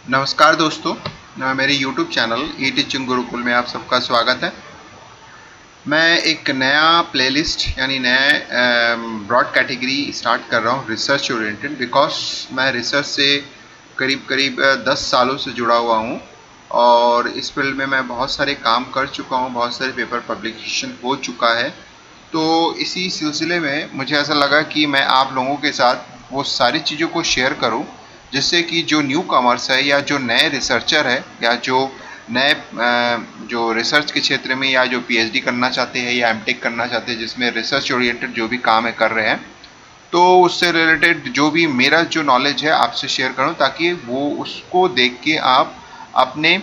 नमस्कार दोस्तों, मेरे YouTube चैनल ई टीचिंग गुरुकुल में आप सबका स्वागत है। मैं एक नया प्लेलिस्ट यानी नए ब्रॉड कैटेगरी स्टार्ट कर रहा हूँ रिसर्च ओरिएंटेड, बिकॉज मैं रिसर्च से करीब करीब 10 सालों से जुड़ा हुआ हूँ और इस फील्ड में मैं बहुत सारे काम कर चुका हूँ, बहुत सारे पेपर पब्लिकेशन हो चुका है। तो इसी सिलसिले में मुझे ऐसा लगा कि मैं आप लोगों के साथ वो सारी चीज़ों को शेयर करूं, जिससे कि जो न्यू कमर्स है या जो नए रिसर्चर है या जो नए जो रिसर्च के क्षेत्र में या जो पीएचडी करना चाहते हैं या एमटेक करना चाहते हैं, जिसमें रिसर्च ओरिएंटेड जो भी काम है कर रहे हैं, तो उससे रिलेटेड जो भी मेरा जो नॉलेज है आपसे शेयर करूं, ताकि वो उसको देख के आप अपने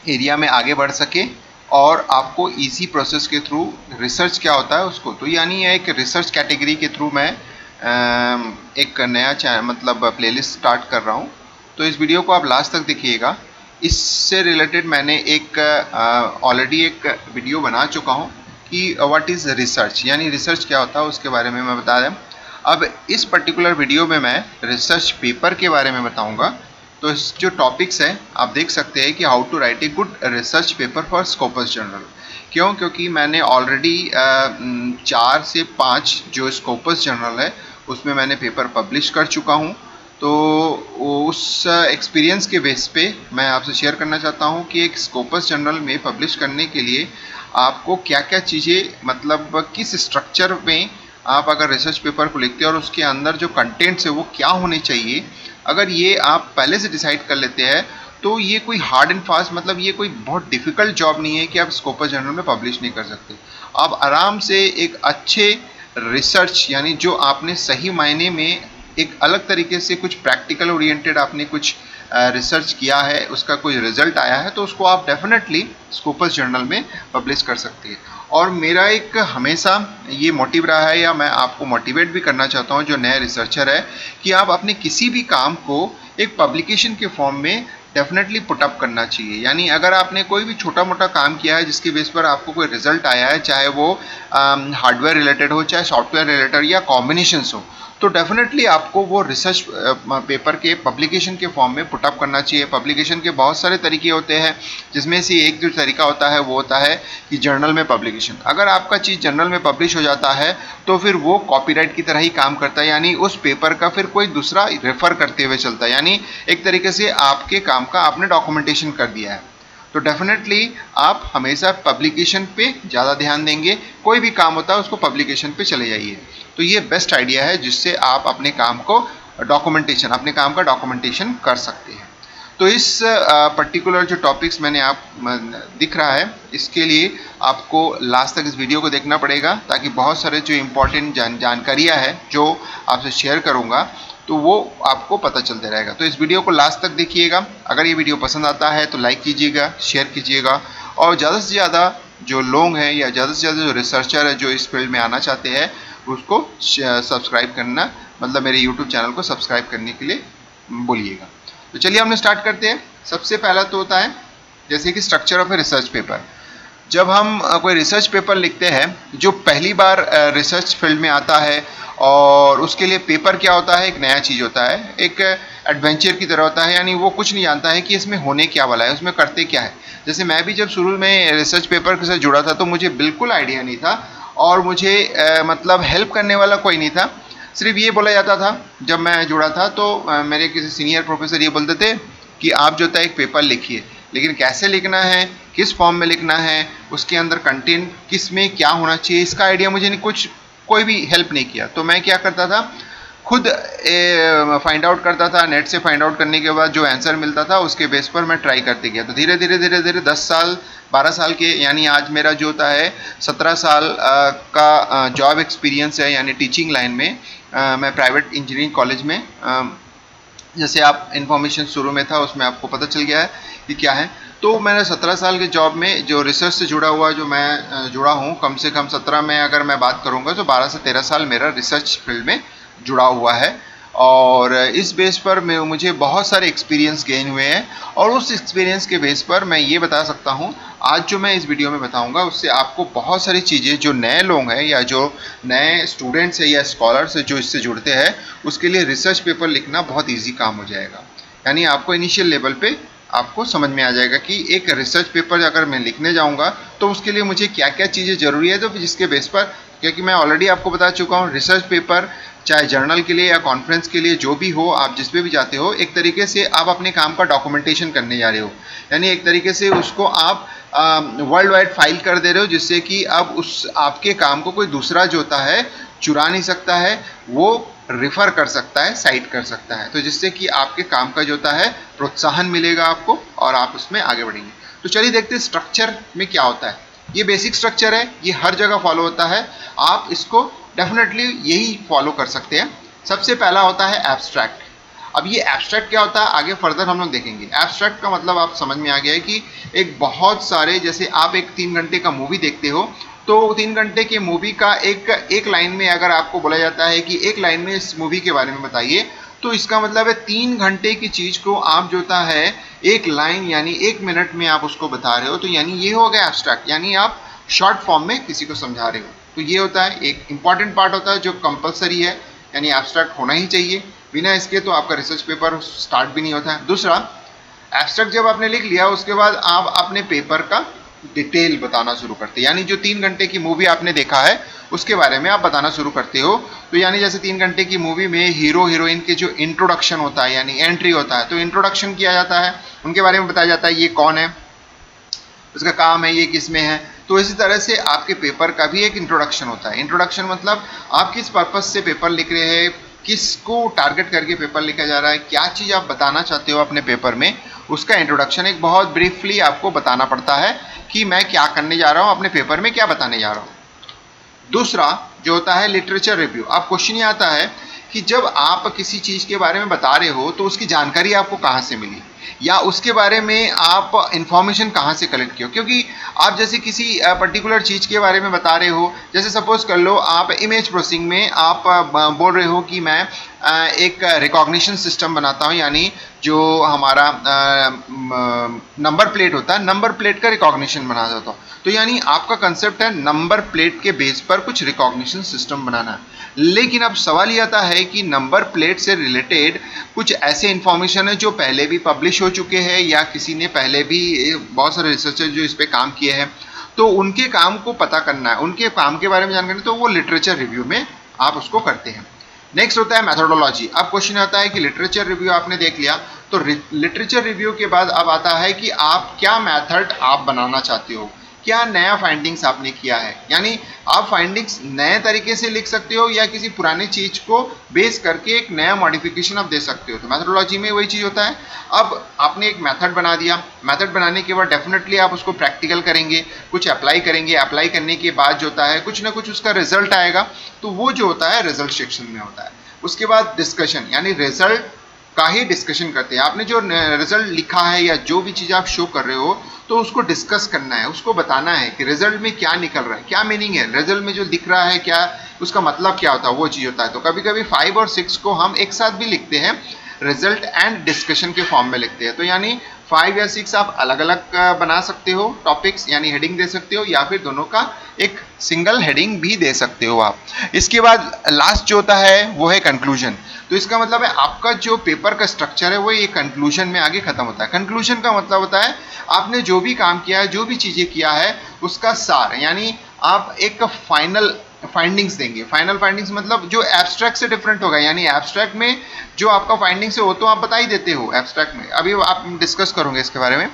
एरिया में आगे बढ़ सके और आपको इजी प्रोसेस के थ्रू रिसर्च क्या होता है उसको, तो यानी एक रिसर्च कैटेगरी के थ्रू मैं एक नया मतलब प्लेलिस्ट स्टार्ट कर रहा हूँ। तो इस वीडियो को आप लास्ट तक देखिएगा। इससे रिलेटेड मैंने एक ऑलरेडी एक वीडियो बना चुका हूँ कि व्हाट इज़ रिसर्च, यानी रिसर्च क्या होता है उसके बारे में मैं बता दें। अब इस पर्टिकुलर वीडियो में मैं रिसर्च पेपर के बारे में बताऊंगा। तो इस जो टॉपिक्स हैं आप देख सकते हैं कि how to write a good research paper for Scopus journal. क्यों? क्योंकि मैंने ऑलरेडी 4 से 5 जो स्कोपस जर्नल है उसमें मैंने पेपर पब्लिश कर चुका हूँ। तो उस एक्सपीरियंस के बेस पे मैं आपसे शेयर करना चाहता हूँ कि एक स्कोपस जर्नल में पब्लिश करने के लिए आपको क्या क्या चीज़ें, मतलब किस स्ट्रक्चर में आप अगर रिसर्च पेपर को लिखते हैं और उसके अंदर जो कंटेंट्स है वो क्या होने चाहिए, अगर ये आप पहले से डिसाइड कर लेते हैं तो ये कोई हार्ड एंड फास्ट, मतलब ये कोई बहुत डिफिकल्ट जॉब नहीं है कि आप स्कोपस जर्नल में पब्लिश नहीं कर सकते। आप आराम से एक अच्छे रिसर्च, यानी जो आपने सही मायने में एक अलग तरीके से कुछ प्रैक्टिकल ओरिएंटेड आपने कुछ रिसर्च किया है, उसका कोई रिजल्ट आया है, तो उसको आप डेफिनेटली स्कोपस जर्नल में पब्लिश कर सकते हैं। और मेरा एक हमेशा ये मोटिव रहा है, या मैं आपको मोटिवेट भी करना चाहता हूँ जो नए रिसर्चर है, कि आप अपने किसी भी काम को एक पब्लिकेशन के फॉर्म में डेफिनेटली पुटअप करना चाहिए। यानी अगर आपने कोई भी छोटा मोटा काम किया है जिसके बेस पर आपको कोई रिजल्ट आया है, चाहे वो हार्डवेयर रिलेटेड हो, चाहे सॉफ्टवेयर रिलेटेड या कॉम्बिनेशंस हो, तो डेफिनेटली आपको वो रिसर्च पेपर के पब्लिकेशन के फॉर्म में पुटअप करना चाहिए। पब्लिकेशन के बहुत सारे तरीके होते हैं, जिसमें से एक जो तरीका होता है वो होता है कि जर्नल में पब्लिकेशन। अगर आपका चीज़ जर्नल में पब्लिश हो जाता है तो फिर वो कॉपीराइट की तरह ही काम करता है, यानी उस पेपर का फिर कोई दूसरा रेफर करते हुए चलता है, यानी एक तरीके से आपके काम का आपने डॉक्यूमेंटेशन कर दिया है। तो डेफिनेटली आप हमेशा पब्लिकेशन पे ज़्यादा ध्यान देंगे। कोई भी काम होता है उसको पब्लिकेशन पे चले जाइए। तो ये बेस्ट आइडिया है जिससे आप अपने काम को डॉक्यूमेंटेशन, अपने काम का डॉक्यूमेंटेशन कर सकते हैं। तो इस पर्टिकुलर जो टॉपिक्स मैंने आप दिख रहा है, इसके लिए आपको लास्ट तक इस वीडियो को देखना पड़ेगा, ताकि बहुत सारे जो इम्पोर्टेंट जानकारियाँ हैं जो आपसे शेयर करूँगा तो वो आपको पता चलते रहेगा। तो इस वीडियो को लास्ट तक देखिएगा। अगर ये वीडियो पसंद आता है तो लाइक कीजिएगा, शेयर कीजिएगा, और ज़्यादा से ज़्यादा जो लोग हैं या ज़्यादा से ज़्यादा जो रिसर्चर है जो इस फील्ड में आना चाहते हैं उसको सब्सक्राइब करना, मतलब मेरे यूट्यूब चैनल को सब्सक्राइब करने के लिए बोलिएगा। तो चलिए हमने स्टार्ट करते हैं। सबसे पहला तो होता है जैसे कि structure of a research paper. जब हम कोई रिसर्च पेपर लिखते हैं, जो पहली बार रिसर्च फील्ड में आता है, और उसके लिए पेपर क्या होता है, एक नया चीज़ होता है, एक एडवेंचर की तरह होता है, यानी वो कुछ नहीं जानता है कि इसमें होने क्या वाला है, उसमें करते क्या है। जैसे मैं भी जब शुरू में रिसर्च पेपर के साथ जुड़ा था तो मुझे बिल्कुल आइडिया नहीं था, और मुझे मतलब हेल्प करने वाला कोई नहीं था। सिर्फ ये बोला जाता था, जब मैं जुड़ा था तो मेरे किसी सीनियर प्रोफेसर ये बोलते थे कि आप जो है एक पेपर लिखिए, लेकिन कैसे लिखना है, किस फॉर्म में लिखना है, उसके अंदर कंटेंट किस में क्या होना चाहिए, इसका आइडिया मुझे नहीं, कुछ कोई भी हेल्प नहीं किया। तो मैं क्या करता था, खुद फाइंड आउट करता था। नेट से फाइंड आउट करने के बाद जो आंसर मिलता था उसके बेस पर मैं ट्राई करते गया। तो धीरे धीरे धीरे धीरे 10 साल 12 साल के, यानी आज मेरा जो होता है 17 साल का जॉब एक्सपीरियंस है, यानी टीचिंग लाइन में। मैं प्राइवेट इंजीनियरिंग कॉलेज में, जैसे आप इन्फॉर्मेशन शुरू में था उसमें आपको पता चल गया है कि क्या है। तो मैंने 17 साल के जॉब में जो रिसर्च से जुड़ा हुआ जो मैं जुड़ा हूँ, कम से कम 17 में अगर मैं बात करूँगा तो 12 से 13 साल मेरा रिसर्च फील्ड में जुड़ा हुआ है। और इस बेस पर मुझे बहुत सारे एक्सपीरियंस गेन हुए हैं, और उस एक्सपीरियंस के बेस पर मैं ये बता सकता हूँ, आज जो मैं इस वीडियो में बताऊंगा उससे आपको बहुत सारी चीज़ें, जो नए लोग हैं या जो नए स्टूडेंट्स हैं या स्कॉलर्स हैं जो इससे जुड़ते हैं, उसके लिए रिसर्च पेपर लिखना बहुत ईजी काम हो जाएगा। यानी आपको इनिशियल लेवल पे आपको समझ में आ जाएगा कि एक रिसर्च पेपर अगर मैं लिखने जाऊंगा तो उसके लिए मुझे क्या क्या चीज़ें ज़रूरी है, तो जिसके बेस पर, क्योंकि मैं ऑलरेडी आपको बता चुका हूँ रिसर्च पेपर चाहे जर्नल के लिए या कॉन्फ्रेंस के लिए जो भी हो, आप जिस पे भी जाते हो, एक तरीके से आप अपने काम का डॉक्यूमेंटेशन करने जा रहे हो, यानी एक तरीके से उसको आप वर्ल्ड वाइड फाइल कर दे रहे हो, जिससे कि अब उस आपके काम को कोई दूसरा जो होता है चुरा नहीं सकता है, वो रिफ़र कर सकता है, साइट कर सकता है, तो जिससे कि आपके काम का जो होता है प्रोत्साहन मिलेगा आपको और आप उसमें आगे बढ़ेंगे। तो चलिए देखते हैं स्ट्रक्चर में क्या होता है। ये बेसिक स्ट्रक्चर है, ये हर जगह फॉलो होता है, आप इसको डेफिनेटली यही फॉलो कर सकते हैं। सबसे पहला होता है एब्स्ट्रैक्ट। अब ये एब्स्ट्रैक्ट क्या होता है आगे फर्दर हम लोग देखेंगे। एब्स्ट्रैक्ट का मतलब आप समझ में आ गया है कि एक बहुत सारे, जैसे आप एक 3 घंटे का मूवी देखते हो, तो 3 घंटे के मूवी का एक लाइन में अगर आपको बोला जाता है कि एक लाइन में इस मूवी के बारे में बताइए, तो इसका मतलब है 3 घंटे की चीज़ को आप जो होता है एक लाइन यानी 1 मिनट में आप उसको बता रहे हो, तो यानी ये हो गया एब्स्ट्रैक्ट, यानी आप शॉर्ट फॉर्म में किसी को समझा रहे हो। तो ये होता है एक इंपॉर्टेंट पार्ट होता है जो कंपलसरी है, यानी एब्स्ट्रैक्ट होना ही चाहिए, बिना इसके तो आपका रिसर्च पेपर स्टार्ट भी नहीं होता है। दूसरा, एब्स्ट्रैक्ट जब आपने लिख लिया उसके बाद आप अपने पेपर का डिटेल बताना शुरू करते हैं, यानी जो 3 घंटे की मूवी आपने देखा है उसके बारे में आप बताना शुरू करते हो। तो यानी जैसे 3 घंटे की मूवी में हीरो हीरोइन के जो इंट्रोडक्शन होता है यानी एंट्री होता है, तो इंट्रोडक्शन किया जाता है, उनके बारे में बताया जाता है ये कौन है, उसका काम है, ये किस में है। तो इसी तरह से आपके पेपर का भी एक इंट्रोडक्शन होता है। इंट्रोडक्शन मतलब आप किस पर्पज से पेपर लिख रहे हैं, किसको टारगेट करके पेपर लिखा जा रहा है, क्या चीज़ आप बताना चाहते हो अपने पेपर में, उसका इंट्रोडक्शन एक बहुत ब्रीफली आपको बताना पड़ता है कि मैं क्या करने जा रहा हूँ, अपने पेपर में क्या बताने जा रहा हूँ। दूसरा जो होता है लिटरेचर रिव्यू। अब क्वेश्चन ये आता है कि जब आप किसी चीज़ के बारे में बता रहे हो तो उसकी जानकारी आपको कहाँ से मिली, या उसके बारे में आप इंफॉर्मेशन कहाँ से कलेक्ट किए हो। क्योंकि आप जैसे किसी पर्टिकुलर चीज़ के बारे में बता रहे हो, जैसे सपोज कर लो आप इमेज प्रोसेसिंग में आप बोल रहे हो कि मैं एक रिकॉग्निशन सिस्टम बनाता हूँ, यानी जो हमारा नंबर प्लेट होता है, नंबर प्लेट का रिकॉग्निशन बना देता हूँ। तो यानी आपका कंसेप्ट है नंबर प्लेट के बेस पर कुछ रिकॉग्निशन सिस्टम बनाना। लेकिन अब सवाल ये आता है कि नंबर प्लेट से रिलेटेड कुछ ऐसे इंफॉर्मेशन है जो पहले भी पब्लिश हो चुके हैं, या किसी ने पहले भी, बहुत सारे रिसर्चर जो इस पे काम किए हैं, तो उनके काम को पता करना है, उनके काम के बारे में जानकारी, तो वो लिटरेचर रिव्यू में आप उसको करते हैं। नेक्स्ट होता है मेथोडोलॉजी। अब क्वेश्चन आता है कि लिटरेचर रिव्यू आपने देख लिया, तो लिटरेचर रिव्यू के बाद अब आता है कि आप क्या मेथड आप बनाना चाहते हो, क्या नया फाइंडिंग्स आपने किया है, यानी आप फाइंडिंग्स नए तरीके से लिख सकते हो या किसी पुरानी चीज को बेस करके एक नया मॉडिफिकेशन आप दे सकते हो। तो मेथोडोलॉजी में वही चीज होता है। अब आपने एक मेथड बना दिया, मेथड बनाने के बाद डेफिनेटली आप उसको प्रैक्टिकल करेंगे, कुछ अप्लाई करेंगे, अप्लाई करने के बाद जो होता है कुछ ना कुछ उसका रिजल्ट आएगा, तो वो जो होता है रिजल्ट सेक्शन में होता है। उसके बाद डिस्कशन, यानी रिजल्ट का ही डिस्कशन करते हैं। आपने जो रिजल्ट लिखा है या जो भी चीज़ आप शो कर रहे हो, तो उसको डिस्कस करना है, उसको बताना है कि रिजल्ट में क्या निकल रहा है, क्या मीनिंग है, रिजल्ट में जो दिख रहा है क्या उसका मतलब क्या होता है, वो चीज़ होता है। तो कभी कभी 5 और 6 को हम एक साथ भी लिखते हैं, रिजल्ट एंड डिस्कशन के फॉर्म में लिखते हैं। तो यानी 5 या 6 आप अलग अलग बना सकते हो टॉपिक्स, यानी हेडिंग दे सकते हो, या फिर दोनों का एक सिंगल हेडिंग भी दे सकते हो आप। इसके बाद लास्ट जो होता है वो है कंक्लूजन। तो इसका मतलब है आपका जो पेपर का स्ट्रक्चर है वो ये कंक्लूजन में आगे खत्म होता है। कंक्लूजन का मतलब होता है आपने जो भी काम किया है, जो भी चीज़ें किया है, उसका सार, यानी आप एक फाइनल फाइंडिंग्स देंगे। फाइनल फाइंडिंग्स मतलब जो एब्स्ट्रैक्ट से डिफरेंट होगा, यानी एब्स्ट्रैक्ट में जो आपका फाइंडिंग्स है वो तो आप बता ही देते हो एब्स्ट्रैक्ट में, अभी आप डिस्कस करोगे इसके बारे में।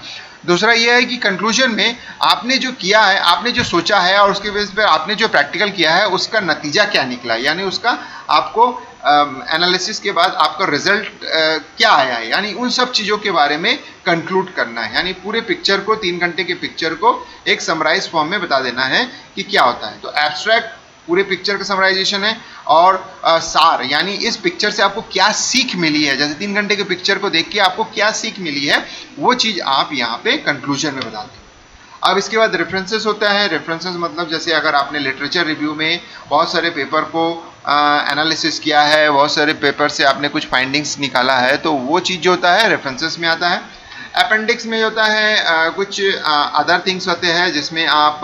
दूसरा ये है कि कंक्लूजन में आपने जो किया है, आपने जो सोचा है और उसके बेस पर आपने जो प्रैक्टिकल किया है उसका नतीजा क्या निकला, यानी उसका आपको एनालिसिस के बाद आपका रिजल्ट क्या आया है, यानी उन सब चीज़ों के बारे में कंक्लूड करना है। यानी पूरे पिक्चर को, 3 घंटे के पिक्चर को एक समराइज फॉर्म में बता देना है कि क्या होता है। तो एब्स्ट्रैक्ट पूरे पिक्चर का समराइजेशन है, और सार यानी इस पिक्चर से आपको क्या सीख मिली है, जैसे 3 घंटे के पिक्चर को देख के आपको क्या सीख मिली है, वो चीज़ आप यहाँ पे कंक्लूजन में बताते हैं। अब इसके बाद रेफरेंसेस होता है। रेफरेंसेस मतलब जैसे अगर आपने लिटरेचर रिव्यू में बहुत सारे पेपर को एनालिसिस किया है, बहुत सारे पेपर से आपने कुछ फाइंडिंग्स निकाला है, तो वो चीज़ जो होता है रेफरेंसेस में आता है। अपेंडिक्स में होता है कुछ अदर थिंग्स होते हैं जिसमें आप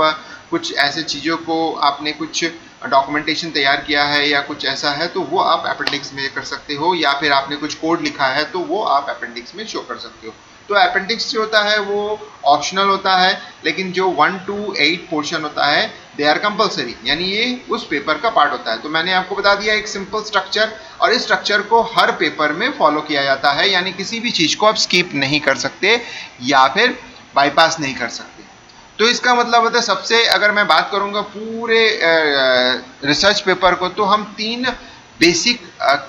कुछ ऐसे चीज़ों को आपने कुछ डॉक्यूमेंटेशन तैयार किया है या कुछ ऐसा है तो वो आप अपेंडिक्स में कर सकते हो, या फिर आपने कुछ कोड लिखा है तो वो आप अपेंडिक्स में शो कर सकते हो। तो अपेंडिक्स जो होता है वो ऑप्शनल होता है, लेकिन जो 1 to 8 पोर्शन होता है दे आर कंपलसरी, यानी ये उस पेपर का पार्ट होता है। तो मैंने आपको बता दिया एक सिंपल स्ट्रक्चर, और इस स्ट्रक्चर को हर पेपर में फॉलो किया जाता है, यानी किसी भी चीज को आप स्किप नहीं कर सकते या फिर बाईपास नहीं कर सकते। तो इसका मतलब होता है, सबसे अगर मैं बात करूंगा पूरे रिसर्च पेपर को, तो हम 3 बेसिक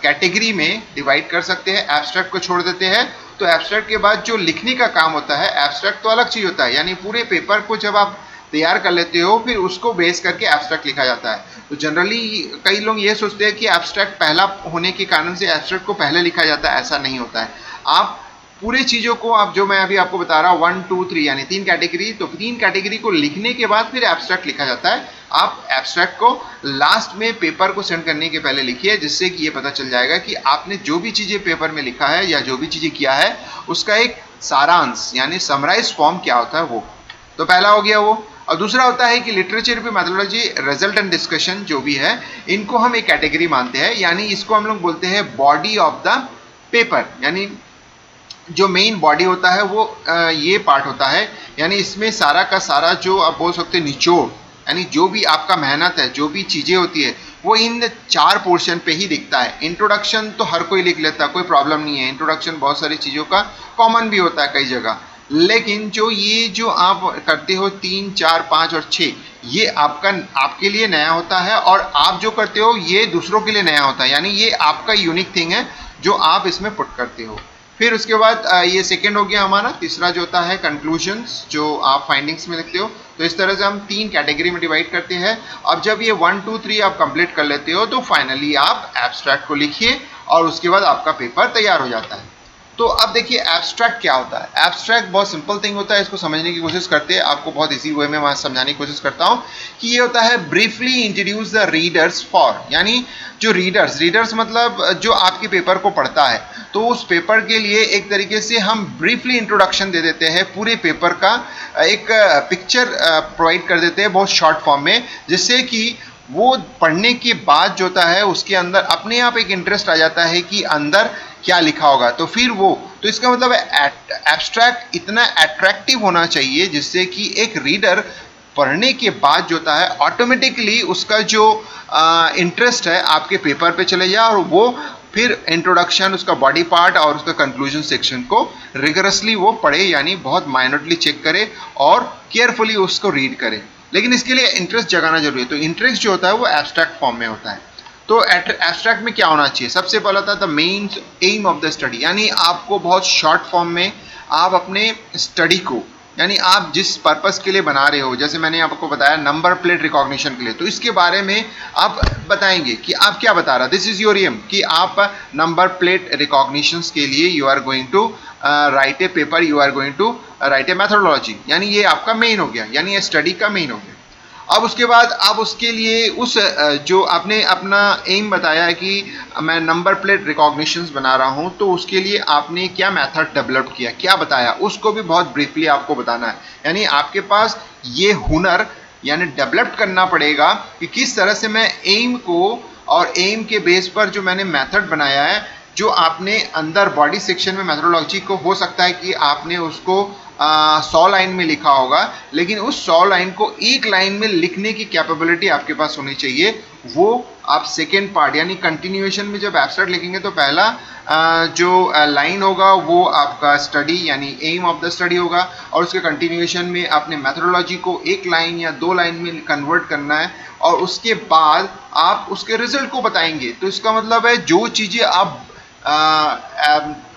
कैटेगरी में डिवाइड कर सकते हैं। एब्स्ट्रैक्ट को छोड़ देते हैं, तो एब्स्ट्रैक्ट के बाद जो लिखने का काम होता है, एब्स्ट्रैक्ट तो अलग चीज होता है, यानी पूरे पेपर को जब आप तैयार कर लेते हो फिर उसको बेस करके एब्स्ट्रैक्ट लिखा जाता है। तो जनरली कई लोग ये सोचते हैं कि एब्स्ट्रैक्ट पहला होने के कारण से एब्स्ट्रैक्ट को पहले लिखा जाता है, ऐसा नहीं होता है। आप पूरे चीजों को, आप जो मैं अभी आपको बता रहा हूँ 1 2 3 यानी 3 कैटेगरी, तो 3 कैटेगरी को लिखने के बाद फिर एब्स्ट्रैक्ट लिखा जाता है। आप एब्स्ट्रैक्ट को लास्ट में पेपर को सेंड करने के पहले लिखिए, जिससे कि ये पता चल जाएगा कि आपने जो भी चीजें पेपर में लिखा है या जो भी चीजें किया है उसका एक सारांश यानी समराइज फॉर्म क्या होता है वो। तो पहला हो गया वो। और दूसरा होता है कि literature review methodology, result and discussion जो भी है, इनको हम एक कैटेगरी मानते हैं, यानी इसको हम लोग बोलते हैं बॉडी ऑफ द पेपर, यानी जो मेन बॉडी होता है वो ये पार्ट होता है, यानी इसमें सारा का सारा जो आप बोल सकते हैं निचोड़, यानी जो भी आपका मेहनत है, जो भी चीजें होती है वो इन 4 पोर्शन पे ही दिखता है। इंट्रोडक्शन तो हर कोई लिख लेता है, कोई प्रॉब्लम नहीं है, इंट्रोडक्शन बहुत सारी चीजों का कॉमन भी होता है कई जगह, लेकिन जो आप करते हो 3 4 5 और 6, ये आपके लिए नया होता है, और आप जो करते हो ये दूसरों के लिए नया होता है, यानी ये आपका यूनिक थिंग है जो आप इसमें पुट करते हो। फिर उसके बाद ये सेकंड हो गया हमारा। तीसरा जो होता है कंक्लूजन्स, जो आप फाइंडिंग्स में लिखते हो। तो इस तरह से हम 3 कैटेगरी में डिवाइड करते हैं। अब जब ये 1 2 3 आप कंप्लीट कर लेते हो तो फाइनली आप एब्स्ट्रैक्ट को लिखिए, और उसके बाद आपका पेपर तैयार हो जाता है। तो अब देखिए एब्स्ट्रैक्ट क्या होता है। एब्स्ट्रैक्ट बहुत सिंपल थिंग होता है, इसको समझने की कोशिश करते हैं, आपको बहुत इजी वे में वहां समझाने की कोशिश करता हूं कि ये होता है briefly introduce the readers for, यानी जो रीडर्स मतलब जो आपके पेपर को पढ़ता है, तो उस पेपर के लिए एक तरीके से हम ब्रीफली इंट्रोडक्शन दे देते हैं, पूरे पेपर का एक पिक्चर प्रोवाइड कर देते हैं बहुत शॉर्ट फॉर्म में, जिससे कि वो पढ़ने के बाद जो होता है उसके अंदर अपने आप एक इंटरेस्ट आ जाता है कि अंदर क्या लिखा होगा। तो फिर वो, तो इसका मतलब एब्स्ट्रैक्ट इतना अट्रैक्टिव होना चाहिए जिससे कि एक रीडर पढ़ने के बाद जो होता है ऑटोमेटिकली उसका जो इंटरेस्ट है आपके पेपर पे चले जाए, और वो फिर इंट्रोडक्शन, उसका बॉडी पार्ट और उसका कंक्लूजन सेक्शन को रिगरसली वो पढ़े, यानी बहुत माइन्यूटली चेक करे और केयरफुली उसको रीड करे। लेकिन इसके लिए इंटरेस्ट जगाना जरूरी है। तो इंटरेस्ट जो होता है वो एब्स्ट्रैक्ट फॉर्म में होता है। तो एब्स्ट्रैक्ट में क्या होना चाहिए, सबसे पहला था the main M of the study, यानी आपको बहुत शॉर्ट फॉर्म में आप अपने स्टडी को, यानी आप जिस पर्पस के लिए बना रहे हो, जैसे मैंने आपको बताया नंबर प्लेट रिकॉग्निशन के लिए, तो इसके बारे में आप बताएंगे कि आप क्या बता रहा, दिस इज योर एम, कि आप नंबर प्लेट रिकॉग्निशन के लिए you are going to write a paper, you are going to write a methodology, यानी ये आपका मेन हो गया, यानी ये स्टडी का मेन हो गया। अब उसके बाद आप उसके लिए उस जो आपने अपना एम बताया है कि मैं नंबर प्लेट रिकॉग्निशंस बना रहा हूं, तो उसके लिए आपने क्या मेथड डेवलप किया, क्या बताया, उसको भी बहुत ब्रीफली आपको बताना है। यानी आपके पास ये हुनर यानी डेवलप करना पड़ेगा कि किस तरह से मैं एम को, और एम के बेस पर जो मैंने मेथड बनाया है, जो आपने अंदर बॉडी सेक्शन में मेथोडोलॉजी को, हो सकता है कि आपने उसको 100 लाइन में लिखा होगा, लेकिन उस 100 लाइन को एक लाइन में लिखने की कैपेबिलिटी आपके पास होनी चाहिए। वो आप सेकेंड पार्ट यानी कंटिन्यूएशन में जब एब्स्ट्रैक्ट लिखेंगे तो पहला जो लाइन होगा वो आपका स्टडी यानी एम ऑफ द स्टडी होगा, और उसके कंटिन्यूएशन में आपने मेथोडोलॉजी को एक लाइन या 2 लाइन में कन्वर्ट करना है, और उसके बाद आप उसके रिजल्ट को बताएंगे। तो इसका मतलब है जो चीज़ें आप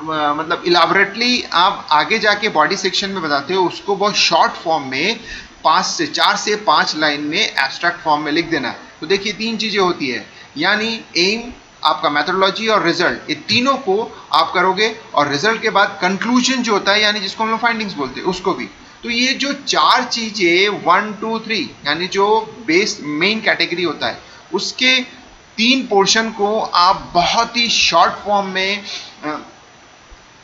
मतलब इलाबोरेटली आप आगे जाके बॉडी सेक्शन में बताते हो, उसको बहुत शॉर्ट फॉर्म में 4 से 5 लाइन में एब्स्ट्रैक्ट फॉर्म में लिख देना है। तो देखिए 3 चीजें होती है, यानी एम, आपका मेथोडोलॉजी और रिजल्ट, ये तीनों को आप करोगे, और रिजल्ट के बाद कंक्लूजन जो होता है, यानी जिसको हम लोग फाइंडिंग्स बोलते हैं, उसको भी। तो ये जो 4 चीजें 1 2 3 यानी जो बेस मेन कैटेगरी होता है, उसके 3 पोर्शन को आप बहुत ही शॉर्ट फॉर्म में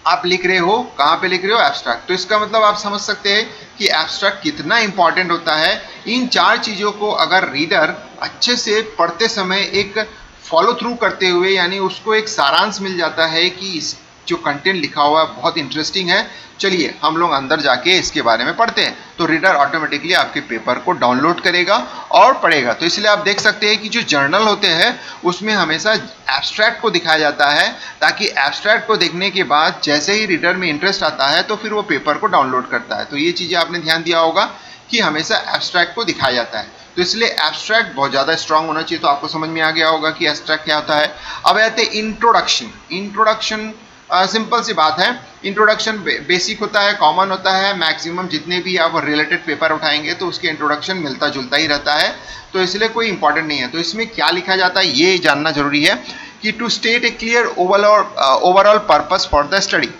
आप लिख रहे हो, कहाँ पे लिख रहे हो? एब्स्ट्रैक्ट। तो इसका मतलब आप समझ सकते हैं कि एब्स्ट्रैक्ट कितना इंपॉर्टेंट होता है। इन 4 चीज़ों को अगर रीडर अच्छे से पढ़ते समय एक फॉलो थ्रू करते हुए, यानी उसको एक सारांश मिल जाता है कि इस जो कंटेंट लिखा हुआ है बहुत इंटरेस्टिंग है, चलिए हम लोग अंदर जाके इसके बारे में पढ़ते हैं, तो रीडर ऑटोमेटिकली आपके पेपर को डाउनलोड करेगा और पढ़ेगा। तो इसलिए आप देख सकते हैं कि जो जर्नल होते हैं उसमें हमेशा एब्स्ट्रैक्ट को दिखाया जाता है, ताकि एब्स्ट्रैक्ट को देखने के बाद जैसे ही रीडर में इंटरेस्ट आता है तो फिर वो पेपर को डाउनलोड करता है। तो ये चीज़ें आपने ध्यान दिया होगा कि हमेशा एब्स्ट्रैक्ट को दिखाया जाता है। तो इसलिए एब्स्ट्रैक्ट बहुत ज़्यादा स्ट्रांग होना चाहिए। तो आपको समझ में आ गया होगा कि एब्स्ट्रैक्ट क्या होता है। अब आते हैं इंट्रोडक्शन। इंट्रोडक्शन सिंपल सी बात है। इंट्रोडक्शन बेसिक होता है, कॉमन होता है। मैक्सिमम जितने भी आप रिलेटेड पेपर उठाएंगे तो उसके इंट्रोडक्शन मिलता जुलता ही रहता है, तो इसलिए कोई इंपॉर्टेंट नहीं है। तो इसमें क्या लिखा जाता है ये जानना जरूरी है कि to state a clear overall purpose for the study.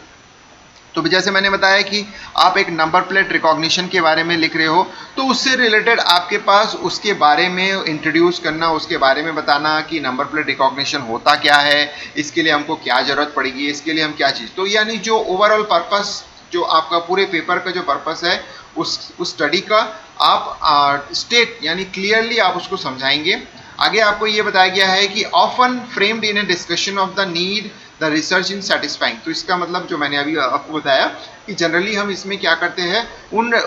तो जैसे मैंने बताया कि आप एक नंबर प्लेट रिकॉग्निशन के बारे में लिख रहे हो, तो उससे रिलेटेड आपके पास उसके बारे में इंट्रोड्यूस करना, उसके बारे में बताना कि नंबर प्लेट रिकॉग्निशन होता क्या है, इसके लिए हमको क्या ज़रूरत पड़ेगी, इसके लिए हम क्या चीज़। तो यानी जो ओवरऑल पर्पस, जो आपका पूरे पेपर का जो पर्पस है उस स्टडी का आप स्टेट यानी क्लियरली आप उसको समझाएंगे। आगे आपको ये बताया गया है कि often framed in A discussion of the need the research in satisfying. तो इसका मतलब जो मैंने अभी आपको बताया कि जनरली हम इसमें क्या करते हैं,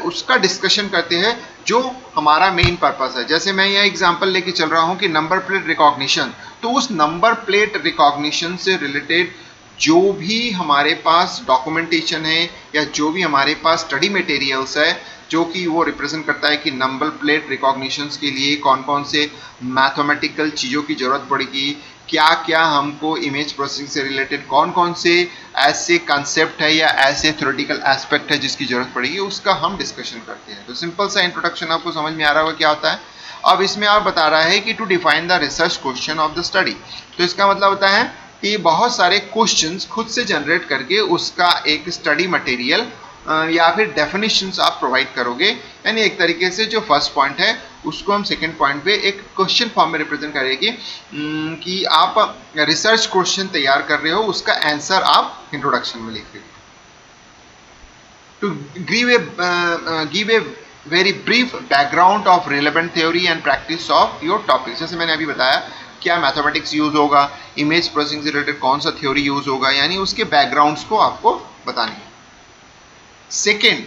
उसका डिस्कशन करते हैं जो हमारा मेन पर्पस है। जैसे मैं यह एग्जांपल लेके चल रहा हूँ कि नंबर प्लेट रिकॉग्निशन, तो उस नंबर प्लेट रिकॉग्निशन से रिलेटेड जो भी हमारे पास डॉक्यूमेंटेशन है या जो भी हमारे पास स्टडी मटेरियल्स है, जो कि वो रिप्रेजेंट करता है कि नंबर प्लेट रिकॉग्निशंस के लिए कौन कौन से मैथमेटिकल चीज़ों की ज़रूरत पड़ेगी, क्या क्या हमको इमेज प्रोसेसिंग से रिलेटेड कौन कौन से ऐसे कंसेप्ट है या ऐसे थ्योरेटिकल एस्पेक्ट है जिसकी ज़रूरत पड़ेगी, उसका हम डिस्कशन करते हैं। तो सिंपल सा इंट्रोडक्शन आपको समझ में आ रहा होगा क्या होता है। अब इसमें आप बता रहा है कि to define the research question of the study. तो इसका मतलब होता है कि बहुत सारे क्वेश्चंस खुद से जनरेट करके उसका एक स्टडी मटेरियल या फिर डेफिनेशंस आप प्रोवाइड करोगे। यानी एक तरीके से जो फर्स्ट पॉइंट है उसको हम सेकंड पॉइंट पे एक क्वेश्चन फॉर्म में रिप्रेजेंट करेंगे कि आप रिसर्च क्वेश्चन तैयार कर रहे हो, उसका आंसर आप इंट्रोडक्शन में लिख रहे हो। To give a very brief background of relevant theory and practice of your topic. जैसे मैंने अभी बताया क्या मैथमेटिक्स यूज होगा, इमेज प्रोसेसिंग से रिलेटेड कौन सा थ्योरी यूज होगा, यानी उसके बैकग्राउंड्स को आपको बतानी है। सेकेंड,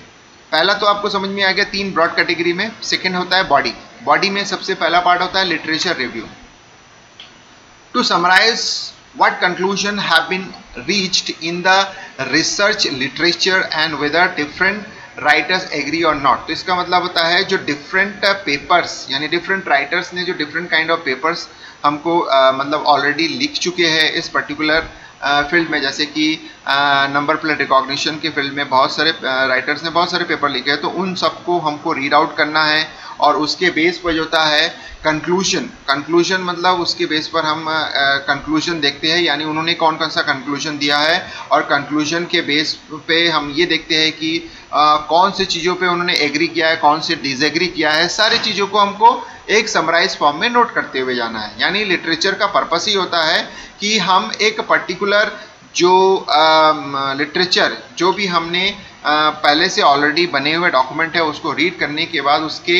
पहला तो आपको समझ में आ गया 3 ब्रॉड कैटेगरी में। सेकेंड होता है बॉडी। बॉडी में सबसे पहला पार्ट होता है literature review. To summarise what conclusion have been reached in the research literature and whether different writers agree or not। तो इसका मतलब होता है जो डिफरेंट पेपर्स यानी डिफरेंट राइटर्स ने जो डिफरेंट काइंड ऑफ पेपर्स हमको मतलब ऑलरेडी लिख चुके हैं इस पर्टिकुलर फील्ड में। जैसे कि नंबर प्लेट रिकॉग्निशन के फील्ड में बहुत सारे राइटर्स ने बहुत सारे पेपर लिखे हैं, तो उन सबको हमको रीड आउट करना है और उसके बेस पर जो होता है कंक्लूजन मतलब उसके बेस पर हम कंक्लूजन देखते हैं, यानी उन्होंने कौन कौन सा कंक्लूजन दिया है और कंक्लूजन के बेस पे हम ये देखते हैं कि कौन से चीज़ों पे उन्होंने एग्री किया है, कौन से डिसएग्री किया है। सारी चीज़ों को हमको एक समराइज फॉर्म में नोट करते हुए जाना है। यानी लिटरेचर का पर्पस ही होता है कि हम एक पर्टिकुलर जो लिटरेचर जो भी हमने पहले से ऑलरेडी बने हुए डॉक्यूमेंट है उसको रीड करने के बाद उसके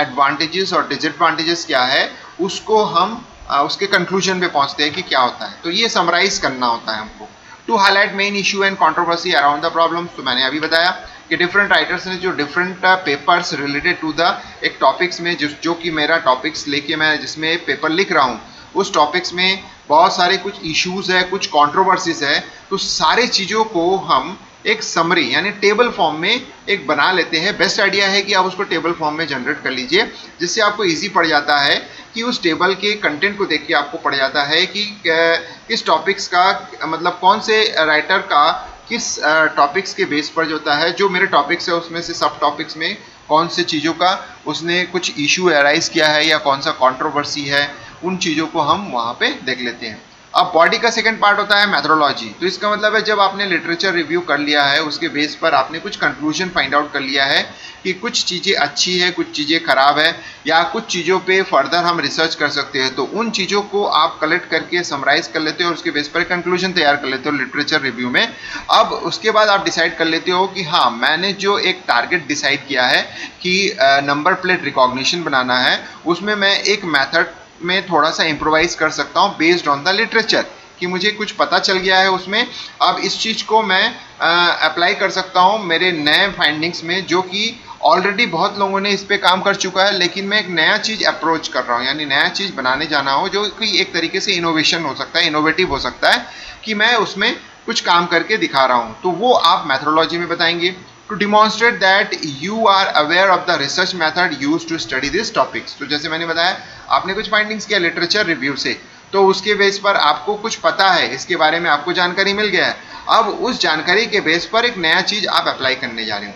एडवांटेजेस और डिसएडवांटेजेस क्या है उसको हम उसके कंक्लूजन पे पहुंचते हैं कि क्या होता है। तो ये समराइज करना होता है हमको। To highlight main issue and controversy around the problems. तो मैंने अभी बताया कि डिफरेंट राइटर्स ने जो different papers related to the एक टॉपिक्स में जो कि मेरा टॉपिक्स लेके मैं जिसमें पेपर लिख रहा हूँ उस टॉपिक्स में बहुत सारे कुछ इश्यूज है, कुछ कंट्रोवर्सीज है, तो सारे चीज़ों को हम एक समरी यानी टेबल फॉर्म में एक बना लेते हैं। बेस्ट आइडिया है कि आप उसको टेबल फॉर्म में जनरेट कर लीजिए, जिससे आपको इजी पड़ जाता है कि उस टेबल के कंटेंट को देख के आपको पड़ जाता है कि किस टॉपिक्स का मतलब कौन से राइटर का किस टॉपिक्स के बेस पर जो होता है, जो मेरे टॉपिक्स है उसमें से सब टॉपिक्स में कौन से चीज़ों का उसने कुछ इशू अराइज किया है या कौन सा कंट्रोवर्सी है, उन चीज़ों को हम वहाँ पे देख लेते हैं। अब बॉडी का सेकंड पार्ट होता है मेथोडोलॉजी। तो इसका मतलब है जब आपने लिटरेचर रिव्यू कर लिया है, उसके बेस पर आपने कुछ कंक्लूजन फाइंड आउट कर लिया है कि कुछ चीज़ें अच्छी है, कुछ चीज़ें खराब है, या कुछ चीज़ों पे फर्दर हम रिसर्च कर सकते हैं, तो उन चीज़ों को आप कलेक्ट करके समराइज कर लेते हो और उसके बेस पर कंक्लूजन तैयार कर लेते हो लिटरेचर रिव्यू में। अब उसके बाद आप डिसाइड कर लेते हो कि हाँ, मैंने जो एक टारगेट डिसाइड किया है कि नंबर प्लेट रिकॉग्निशन बनाना है, उसमें मैं एक मैथड में थोड़ा सा इम्प्रोवाइज कर सकता हूँ बेस्ड ऑन द लिटरेचर, कि मुझे कुछ पता चल गया है उसमें। अब इस चीज़ को मैं अप्लाई कर सकता हूँ मेरे नए फाइंडिंग्स में, जो कि ऑलरेडी बहुत लोगों ने इस पे काम कर चुका है, लेकिन मैं एक नया चीज़ अप्रोच कर रहा हूँ, यानी नया चीज़ बनाने जाना हो जो कि एक तरीके से इनोवेशन हो सकता है, इनोवेटिव हो सकता है, कि मैं उसमें कुछ काम करके दिखा रहा हूँ। तो वो आप मेथोडोलॉजी में बताएंगे। To demonstrate that you are aware of the research method used to study these topics. तो जैसे मैंने बताया, आपने कुछ फाइंडिंग्स किया लिटरेचर रिव्यू से, तो उसके बेस पर आपको कुछ पता है, इसके बारे में आपको जानकारी मिल गया है। अब उस जानकारी के बेस पर एक नया चीज आप अप्लाई करने जा रहे हो।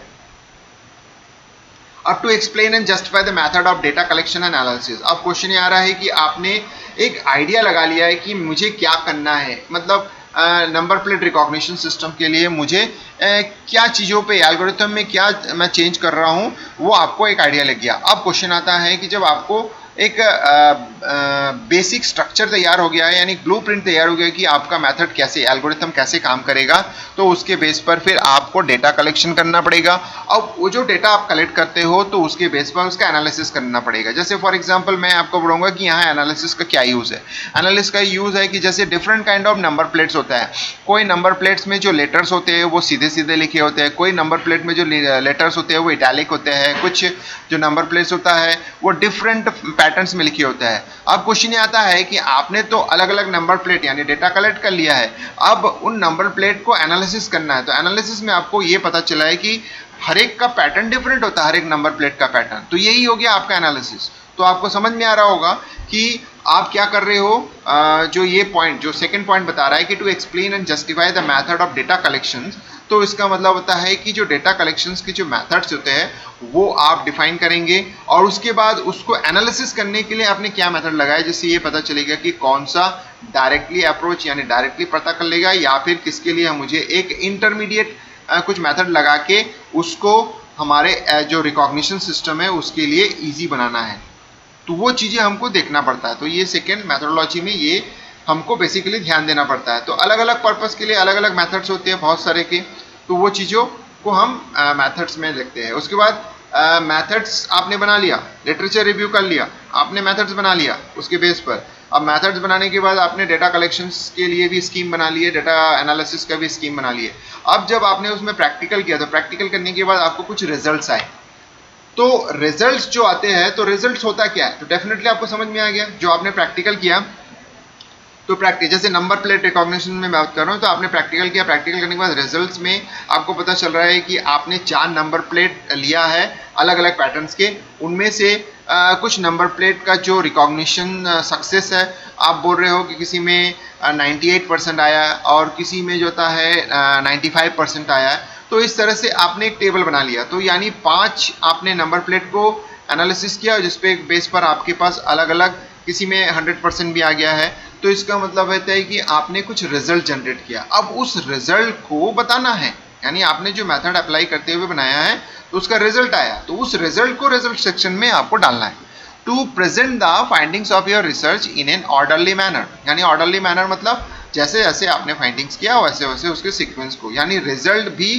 अब to explain and justify the method of data collection and analysis. अब क्वेश्चन ये आ रहा है कि आपने एक आइडिया लगा लिया है कि मुझे क्या करना है, मतलब नंबर प्लेट रिकॉग्निशन सिस्टम के लिए मुझे क्या चीज़ों पे, एल्गोरिथम में क्या मैं चेंज कर रहा हूँ, वो आपको एक आइडिया लग गया। अब क्वेश्चन आता है कि जब आपको एक बेसिक स्ट्रक्चर तैयार हो गया है, यानी ब्लूप्रिंट तैयार हो गया कि आपका मेथड कैसे, एल्गोरिथम कैसे काम करेगा, तो उसके बेस पर फिर आपको डेटा कलेक्शन करना पड़ेगा। अब वो जो डेटा आप कलेक्ट करते हो, तो उसके बेस पर उसका एनालिसिस करना पड़ेगा। जैसे फॉर एग्जांपल मैं आपको बोलूँगा कि यहाँ एनालिसिस का क्या यूज़ है। एनालिसिस का यूज़ है कि जैसे different kind of number plates होता है। कोई नंबर प्लेट्स में जो लेटर्स होते हैं वो सीधे सीधे लिखे होते हैं, कोई नंबर प्लेट में जो लेटर्स होते हैं वो इटैलिक होते हैं, कुछ जो नंबर प्लेट्स होता है वो डिफरेंट पैटर्न्स में लिखे होता है। अब क्वेश्चन ये आता है कि आपने तो अलग अलग नंबर प्लेट यानी डेटा कलेक्ट कर लिया है, अब उन नंबर प्लेट को एनालिसिस करना है। तो एनालिसिस में आपको ये पता चला है कि हर एक का पैटर्न डिफरेंट होता है, हर एक नंबर प्लेट का पैटर्न। तो यही हो गया आपका एनालिसिस। तो आपको समझ में आ रहा होगा कि आप क्या कर रहे हो। जो ये पॉइंट, जो सेकंड पॉइंट बता रहा है कि to explain and justify the method of data collection, तो इसका मतलब होता है कि जो डेटा कलेक्शंस के जो मेथड्स होते हैं वो आप डिफाइन करेंगे, और उसके बाद उसको एनालिसिस करने के लिए आपने क्या मेथड लगाया, जिससे ये पता चलेगा कि कौन सा डायरेक्टली अप्रोच यानी डायरेक्टली पता कर लेगा, या फिर किसके लिए मुझे एक इंटरमीडिएट कुछ मेथड लगा के उसको हमारे जो रिकॉग्निशन सिस्टम है उसके लिए ईजी बनाना है। तो वो चीज़ें हमको देखना पड़ता है। तो ये सेकेंड मेथोडोलॉजी में ये हमको बेसिकली ध्यान देना पड़ता है। तो अलग अलग पर्पस के लिए अलग अलग मेथड्स होते हैं बहुत सारे के, तो वो चीज़ों को हम मेथड्स में देखते हैं। उसके बाद मेथड्स आपने बना लिया, लिटरेचर रिव्यू कर लिया, आपने मेथड्स बना लिया उसके बेस पर। अब मेथड्स बनाने के बाद आपने डेटा कलेक्शंस के लिए भी स्कीम बना ली है, डेटा एनालिसिस का भी स्कीम बना ली है। अब जब आपने उसमें प्रैक्टिकल किया, तो प्रैक्टिकल करने के बाद आपको कुछ रिजल्ट्स आए। तो रिजल्ट्स जो आते हैं, तो रिजल्ट्स होता क्या है, तो डेफिनेटली आपको समझ में आ गया जो आपने प्रैक्टिकल किया। तो प्रैक्टिस, जैसे नंबर प्लेट रिकॉग्निशन में बात कर रहा हूँ, तो आपने प्रैक्टिकल किया, प्रैक्टिकल करने के बाद रिजल्ट्स में आपको पता चल रहा है कि आपने 4 नंबर प्लेट लिया है अलग अलग पैटर्न्स के, उनमें से कुछ नंबर प्लेट का जो रिकॉग्निशन सक्सेस है, आप बोल रहे हो कि किसी में 98% आया और किसी में जो होता है 95% आया है। तो इस तरह से आपने एक टेबल बना लिया। तो यानी 5 आपने नंबर प्लेट को एनालिसिस किया, जिसपे एक बेस पर आपके पास अलग अलग, किसी में 100% भी आ गया है। तो इसका मतलब होता है कि आपने कुछ रिजल्ट जनरेट किया। अब उस रिजल्ट को बताना है, यानी आपने जो मेथड अप्लाई करते हुए बनाया है तो उसका रिजल्ट आया, तो उस रिजल्ट को रिजल्ट सेक्शन में आपको डालना है। To present the findings of your research in an orderly manner, यानी ऑर्डरली मैनर मतलब जैसे जैसे आपने फाइंडिंग्स किया वैसे वैसे उसके सीक्वेंस को, यानी रिजल्ट भी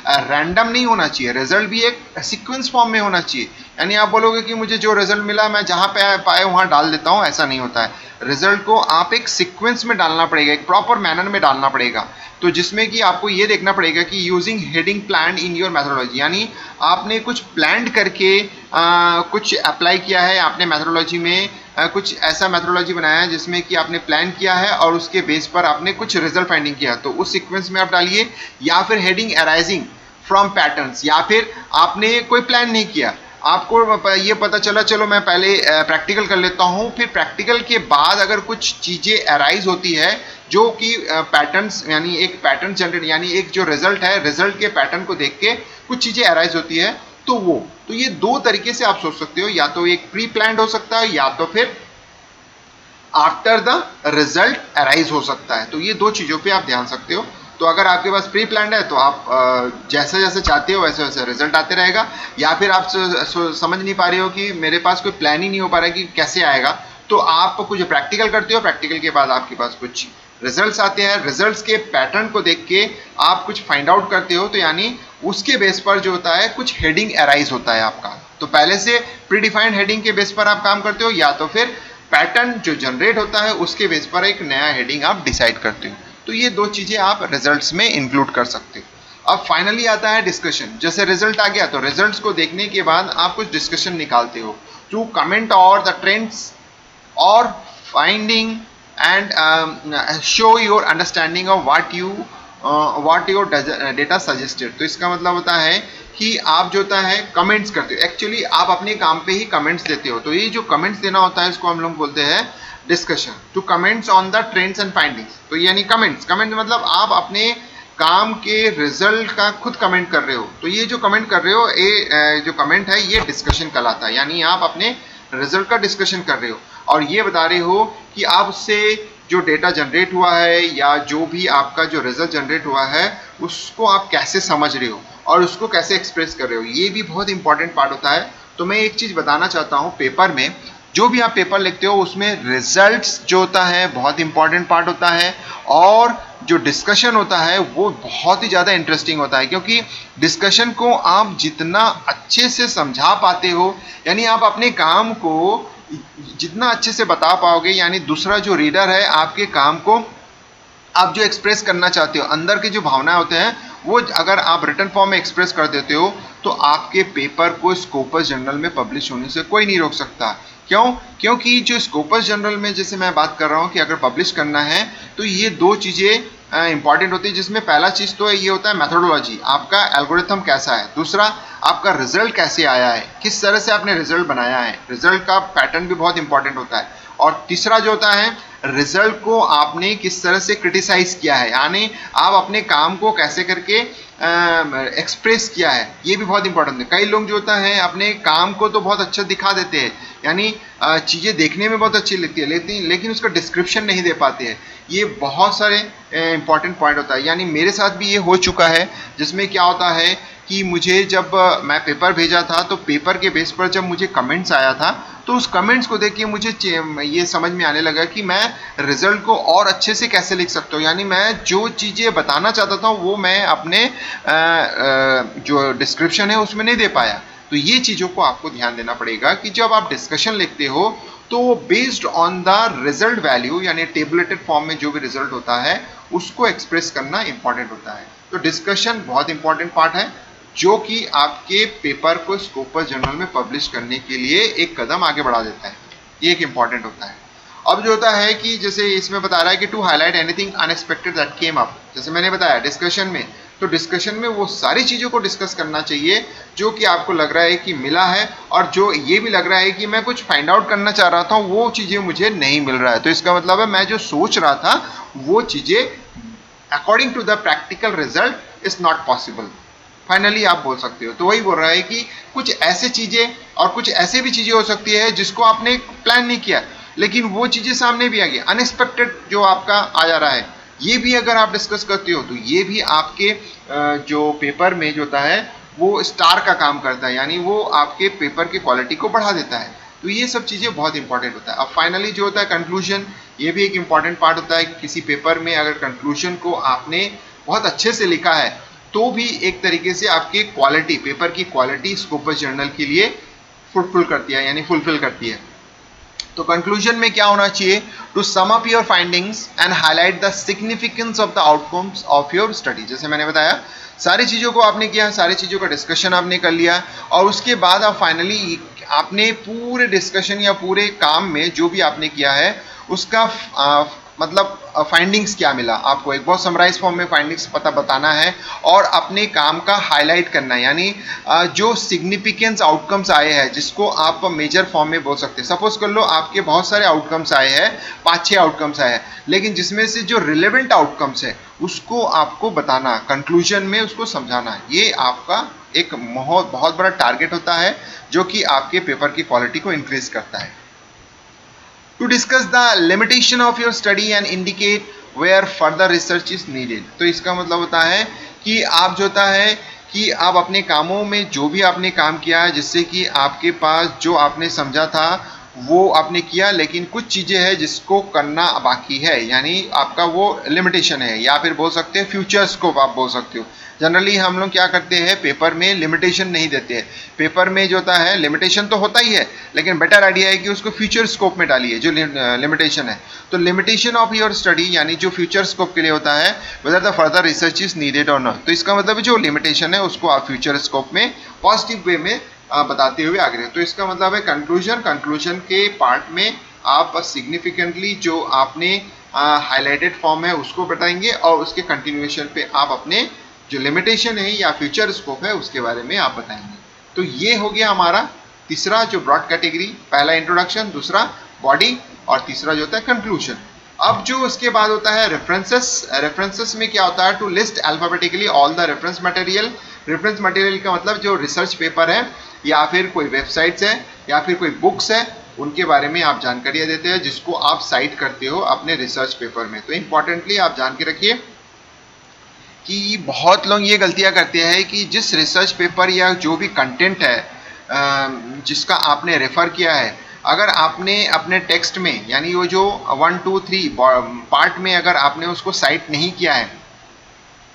रैंडम नहीं होना चाहिए, रिजल्ट भी एक सीक्वेंस फॉर्म में होना चाहिए। यानी आप बोलोगे कि मुझे जो रिजल्ट मिला मैं जहाँ पे पाए वहाँ डाल देता हूँ, ऐसा नहीं होता है। रिजल्ट को आप एक सीक्वेंस में डालना पड़ेगा, एक प्रॉपर मैनर में डालना पड़ेगा। तो जिसमें कि आपको ये देखना पड़ेगा कि using heading plan in your methodology, यानी आपने कुछ प्लान करके कुछ अप्लाई किया है आपने मैथोडोलॉजी में, कुछ ऐसा मैथोडोलॉजी बनाया है जिसमें कि आपने प्लान किया है और उसके बेस पर आपने कुछ रिजल्ट फाइंडिंग किया, तो उस सीक्वेंस में आप डालिए। या फिर हेडिंग अराइजिंग फ्रॉम पैटर्न्स, या फिर आपने कोई प्लान नहीं किया, आपको ये पता चला चलो मैं पहले प्रैक्टिकल कर लेता हूँ, फिर प्रैक्टिकल के बाद अगर कुछ चीज़ें अराइज होती है जो कि पैटर्न्स, यानी एक पैटर्न जनरेट, यानी एक जो रिजल्ट है, रिजल्ट के पैटर्न को देख के कुछ चीज़ें अराइज होती है, तो ये 2 तरीके से आप सोच सकते हो, या तो एक प्री प्लान्ड हो सकता है या तो फिर आफ्टर द रिजल्ट अराइज हो सकता है। तो ये दो चीज़ों पे आप ध्यान सकते हो। तो अगर आपके पास प्री प्लान्ड है तो आप जैसे जैसे चाहते हो वैसे वैसे रिजल्ट आते रहेगा, या फिर आप समझ नहीं पा रहे हो कि मेरे पास कोई प्लान ही नहीं हो पा रहा है कि कैसे आएगा, तो आप कुछ प्रैक्टिकल करते हो, प्रैक्टिकल के बाद आपके पास कुछ रिजल्ट्स आते हैं, रिजल्ट्स के पैटर्न को देख के आप कुछ फाइंड आउट करते हो, तो यानी उसके बेस पर जो होता है कुछ हेडिंग अराइज होता है आपका। तो पहले से प्रीडिफाइंड हेडिंग के बेस पर आप काम करते हो, या तो फिर पैटर्न जो जनरेट होता है उसके बेस पर एक नया हेडिंग आप डिसाइड करते हो। तो ये दो चीजें आप रिजल्ट्स में इंक्लूड कर सकते हो। अब फाइनली आता है डिस्कशन। जैसे रिजल्ट आ गया तो रिजल्ट्स को देखने के बाद आप कुछ डिस्कशन निकालते हो टू कमेंट और द ट्रेंड्स और finding and show your understanding of what your data suggested. तो इसका मतलब होता है कि आप जो होता है कमेंट्स करते हो, एक्चुअली आप अपने काम पे ही कमेंट्स देते हो। तो ये जो कमेंट्स देना होता है इसको हम लोग बोलते हैं discussion. To comments on the trends and findings. तो यानी कमेंट मतलब आप अपने काम के रिजल्ट का खुद कमेंट कर रहे हो। तो ये जो कमेंट कर रहे हो, ये जो कमेंट है ये डिस्कशन कहलाता है, यानी आप अपने रिजल्ट का डिस्कशन कर रहे हो और ये बता रहे हो कि आप उससे जो डेटा जनरेट हुआ है या जो भी आपका जो रिजल्ट जनरेट हुआ है उसको आप कैसे समझ रहे हो और उसको कैसे एक्सप्रेस कर रहे हो। ये भी बहुत इंपॉर्टेंट पार्ट होता है। तो मैं एक चीज़ बताना चाहता हूँ, पेपर में जो भी आप पेपर लिखते हो उसमें रिजल्ट्स जो होता है बहुत इंपॉर्टेंट पार्ट होता है, और जो डिस्कशन होता है वो बहुत ही ज़्यादा इंटरेस्टिंग होता है, क्योंकि डिस्कशन को आप जितना अच्छे से समझा पाते हो, यानी आप अपने काम को जितना अच्छे से बता पाओगे, यानी दूसरा जो रीडर है आपके काम को आप जो एक्सप्रेस करना चाहते हो, अंदर के जो भावनाएं होते हैं वो अगर आप रिटर्न फॉर्म में एक्सप्रेस कर देते हो तो आपके पेपर को स्कोपस जर्नल में पब्लिश होने से कोई नहीं रोक सकता। क्यों? क्योंकि जो स्कोपस जर्नल में जैसे मैं बात कर रहा हूँ कि अगर पब्लिश करना है तो ये दो चीज़ें इंपॉर्टेंट होती है, जिसमें पहला चीज़ तो ये होता है मेथोडोलॉजी, आपका एल्गोरिथम कैसा है, दूसरा आपका रिजल्ट कैसे आया है, किस तरह से आपने रिजल्ट बनाया है, रिजल्ट का पैटर्न भी बहुत इंपॉर्टेंट होता है, और तीसरा जो होता है रिजल्ट को आपने किस तरह से क्रिटिसाइज किया है, यानी आप अपने काम को कैसे करके एक्सप्रेस किया है, ये भी बहुत इंपॉर्टेंट है। कई लोग जो होता है अपने काम को तो बहुत अच्छा दिखा देते हैं, यानी चीज़ें देखने में बहुत अच्छी लगती है लेकिन उसका डिस्क्रिप्शन नहीं दे पाते हैं। ये बहुत सारे इंपॉर्टेंट पॉइंट होता है, यानी मेरे साथ भी ये हो चुका है, जिसमें क्या होता है कि मुझे जब मैं पेपर भेजा था तो पेपर के बेस पर जब मुझे कमेंट्स आया था तो उस कमेंट्स को देख के मुझे ये समझ में आने लगा कि मैं रिजल्ट को और अच्छे से कैसे लिख सकता हूँ, यानी मैं जो चीज़ें बताना चाहता था वो मैं अपने जो डिस्क्रिप्शन है उसमें नहीं दे पाया। तो ये चीज़ों को आपको ध्यान देना पड़ेगा कि जब आप डिस्कशन लिखते हो तो based on the result value, यानी टेबुलेटेड फॉर्म में जो भी रिजल्ट होता है उसको एक्सप्रेस करना इंपॉर्टेंट होता है। तो डिस्कशन बहुत इंपॉर्टेंट पार्ट है जो कि आपके पेपर को स्कोपस जर्नल में पब्लिश करने के लिए एक कदम आगे बढ़ा देता है, ये एक इंपॉर्टेंट होता है। अब जो होता है कि जैसे इसमें बता रहा है कि to highlight anything unexpected that came up, जैसे मैंने बताया डिस्कशन में, तो डिस्कशन में वो सारी चीज़ों को डिस्कस करना चाहिए जो कि आपको लग रहा है कि मिला है, और जो ये भी लग रहा है कि मैं कुछ फाइंड आउट करना चाह रहा था वो चीज़ें मुझे नहीं मिल रहा है। तो इसका मतलब है मैं जो सोच रहा था वो चीज़ें according to the practical result is not possible. Finally आप बोल सकते हो। तो वही बोल रहा है कि कुछ ऐसे चीज़ें और कुछ ऐसे भी चीज़ें हो सकती है जिसको आपने प्लान नहीं किया, लेकिन वो चीज़ें सामने भी आ गई, अनएक्सपेक्टेड जो आपका आ जा रहा है, ये भी अगर आप डिस्कस करते हो तो ये भी आपके जो पेपर में जो होता है वो स्टार का काम करता है, यानी वो आपके पेपर की क्वालिटी को बढ़ा देता है। तो ये सब चीज़ें बहुत इंपॉर्टेंट होता है। अब फाइनली जो होता है कंक्लूजन, ये भी एक इंपॉर्टेंट पार्ट होता है। किसी पेपर में अगर कंक्लूजन को आपने बहुत अच्छे से लिखा है तो भी एक तरीके से आपकी क्वालिटी, पेपर की क्वालिटी स्कोपस जर्नल के लिए फुलफिल करती है, यानी फुलफिल करती है। तो कंक्लूजन में क्या होना चाहिए? To sum up your findings and highlight the significance of the outcomes of your study. जैसे मैंने बताया सारी चीज़ों को आपने किया, सारी चीज़ों का डिस्कशन आपने कर लिया, और उसके बाद आप फाइनली आपने पूरे डिस्कशन या पूरे काम में जो भी आपने किया है उसका मतलब फाइंडिंग्स क्या मिला, आपको एक बहुत समराइज फॉर्म में फाइंडिंग्स बताना है और अपने काम का हाईलाइट करना है, यानी जो सिग्निफिकेंस आउटकम्स आए हैं जिसको आप मेजर फॉर्म में बोल सकते हैं। सपोज कर लो आपके बहुत सारे आउटकम्स आए हैं, 5-6 आउटकम्स आए हैं, लेकिन जिसमें से जो रिलेवेंट आउटकम्स है उसको आपको बताना, कंक्लूजन में उसको समझाना है। ये आपका एक बहुत बड़ा टारगेट होता है जो कि आपके पेपर की क्वालिटी को इंक्रीज करता है। To discuss the limitation of your study and indicate where further research is needed. तो इसका मतलब होता है कि आप जो होता है कि आप अपने कामों में जो भी आपने काम किया है, जिससे कि आपके पास जो आपने समझा था वो आपने किया, लेकिन कुछ चीज़ें हैं जिसको करना बाकी है, यानी आपका वो लिमिटेशन है, या फिर बोल सकते हैं फ्यूचर स्कोप आप बोल सकते हो। जनरली हम लोग क्या करते हैं, पेपर में लिमिटेशन नहीं देते हैं। पेपर में जो होता है लिमिटेशन तो होता ही है, लेकिन बेटर आइडिया है कि उसको फ्यूचर स्कोप में डालिए जो लिमिटेशन है। तो लिमिटेशन ऑफ योर स्टडी यानी जो फ्यूचर स्कोप के लिए होता है, whether the further research is needed और नॉट। तो इसका मतलब जो लिमिटेशन है उसको आप फ्यूचर स्कोप में पॉजिटिव वे में बताते हुए आगे। तो इसका मतलब है कंक्लूजन के पार्ट में आप सिग्निफिकेंटली जो आपने हाईलाइटेड फॉर्म है उसको बताएंगे, और उसके कंटिन्यूएशन पे आप अपने जो लिमिटेशन है या फ्यूचर स्कोप है उसके बारे में आप बताएंगे। तो ये हो गया हमारा तीसरा जो ब्रॉड कैटेगरी, पहला इंट्रोडक्शन, दूसरा बॉडी, और तीसरा जो होता है कंक्लूजन। अब जो उसके बाद होता है रेफरेंसेस में क्या होता है, to list alphabetically all the reference material. Reference material का मतलब जो रिसर्च पेपर है, या फिर कोई वेबसाइट्स है, या फिर कोई बुक्स है, उनके बारे में आप जानकारियाँ देते हैं जिसको आप साइट करते हो अपने रिसर्च पेपर में। तो इम्पॉर्टेंटली आप जान के रखिए कि बहुत लोग ये गलतियाँ करते हैं कि जिस रिसर्च पेपर या जो भी कंटेंट है जिसका आपने रेफ़र किया है, अगर आपने अपने टेक्स्ट में यानी वो जो 1, 2, 3 पार्ट में अगर आपने उसको साइट नहीं किया है,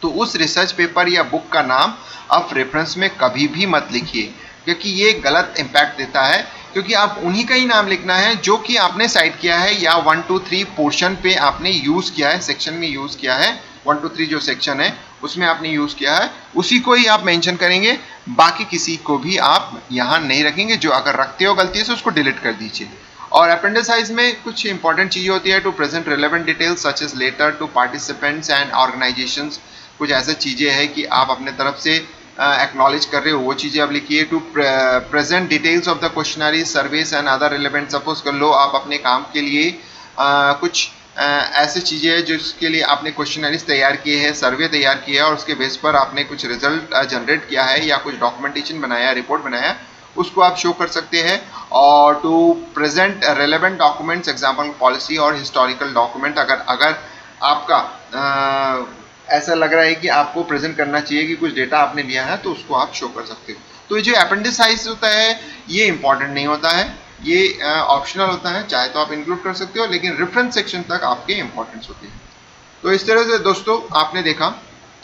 तो उस रिसर्च पेपर या बुक का नाम आप रेफरेंस में कभी भी मत लिखिए, क्योंकि ये गलत इम्पैक्ट देता है। क्योंकि आप उन्हीं का ही नाम लिखना है जो कि आपने साइट किया है, या 1, 2, 3 पोर्शन पे आपने यूज़ किया है, सेक्शन में यूज़ किया है। 1, 2, 3 जो सेक्शन है उसमें आपने यूज़ किया है, उसी को ही आप मेंशन करेंगे। बाकी किसी को भी आप यहाँ नहीं रखेंगे। जो अगर रखते हो गलती से उसको डिलीट कर दीजिए। और अपेंडिसाइज में कुछ इंपॉर्टेंट चीज़ें होती है, to present relevant details such as letter to participants and organisations. कुछ ऐसे चीज़ें हैं कि आप अपने तरफ से एक्नॉलेज कर रहे हो, वो चीज़ें आप लिखिए। To present details of the questionnaire service and other relevant. Suppose कर लो आप अपने काम के लिए कुछ ऐसे चीज़ें हैं जिसके लिए आपने क्वेश्चनरीज तैयार किए हैं, सर्वे तैयार किया है, और उसके बेस पर आपने कुछ रिजल्ट जनरेट किया है या कुछ डॉक्यूमेंटेशन बनाया, रिपोर्ट बनाया, उसको आप शो कर सकते हैं। और to present relevant documents, example policy और हिस्टोरिकल डॉक्यूमेंट। अगर आपका ऐसा लग रहा है कि आपको प्रेजेंट करना चाहिए कि कुछ डेटा आपने लिया है, तो उसको आप शो कर सकते हो। तो ये जो अपेंडिसाइज होता है ये इंपॉर्टेंट नहीं होता है, ये ऑप्शनल होता है, चाहे तो आप इंक्लूड कर सकते हो, लेकिन रेफरेंस सेक्शन तक आपके इंपॉर्टेंस होती है। तो इस तरह से दोस्तों आपने देखा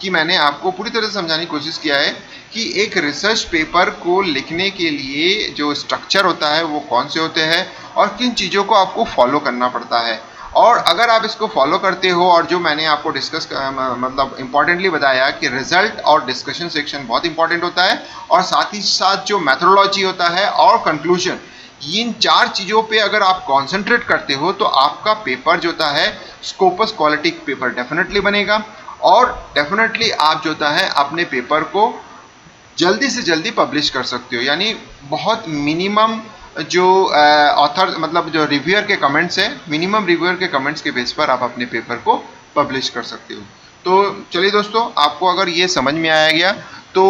कि मैंने आपको पूरी तरह से समझाने की कोशिश किया है कि एक रिसर्च पेपर को लिखने के लिए जो स्ट्रक्चर होता है वो कौन से होते हैं, और किन चीज़ों को आपको फॉलो करना पड़ता है। और अगर आप इसको फॉलो करते हो, और जो मैंने आपको डिस्कस मतलब इम्पॉर्टेंटली बताया कि रिजल्ट और डिस्कशन सेक्शन बहुत इंपॉर्टेंट होता है, और साथ ही साथ जो मैथोडोलॉजी होता है और कंक्लूजन, इन 4 चीज़ों पे अगर आप कॉन्सेंट्रेट करते हो तो आपका पेपर जो होता है स्कोपस क्वालिटी पेपर डेफिनेटली बनेगा, और डेफिनेटली आप जो होता है अपने पेपर को जल्दी से जल्दी पब्लिश कर सकते हो। यानी बहुत मिनिमम जो ऑथर मतलब जो रिव्यूअर के कमेंट्स है, मिनिमम रिव्यूअर के कमेंट्स के बेस पर आप अपने पेपर को पब्लिश कर सकते हो। तो चलिए दोस्तों, आपको अगर ये समझ में आया गया तो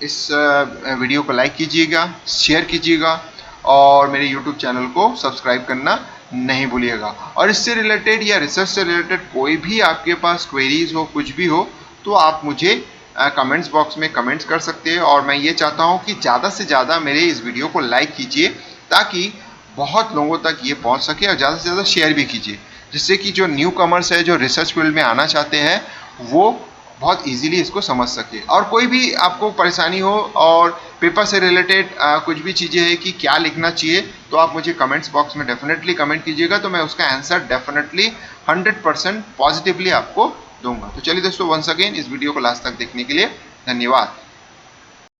इस वीडियो को लाइक कीजिएगा, शेयर कीजिएगा, और मेरे YouTube चैनल को सब्सक्राइब करना नहीं भूलिएगा। और इससे रिलेटेड या रिसर्च से रिलेटेड कोई भी आपके पास क्वेरीज हो, कुछ भी हो, तो आप मुझे कमेंट्स बॉक्स में कमेंट्स कर सकते हैं। और मैं ये चाहता हूँ कि ज़्यादा से ज़्यादा मेरे इस वीडियो को लाइक कीजिए, ताकि बहुत लोगों तक ये पहुँच सके, और ज़्यादा से ज़्यादा शेयर भी कीजिए, जिससे कि जो न्यू कमर्स है, जो रिसर्च फील्ड में आना चाहते हैं, वो बहुत इजीली इसको समझ सके। और कोई भी आपको परेशानी हो और पेपर से रिलेटेड कुछ भी चीज़ें हैं कि क्या लिखना चाहिए, तो आप मुझे कमेंट्स बॉक्स में डेफिनेटली कमेंट कीजिएगा, तो मैं उसका आंसर डेफिनेटली 100% पॉजिटिवली आपको दूंगा। तो चलिए दोस्तों, वंस अगेन इस वीडियो को लास्ट तक देखने के लिए धन्यवाद।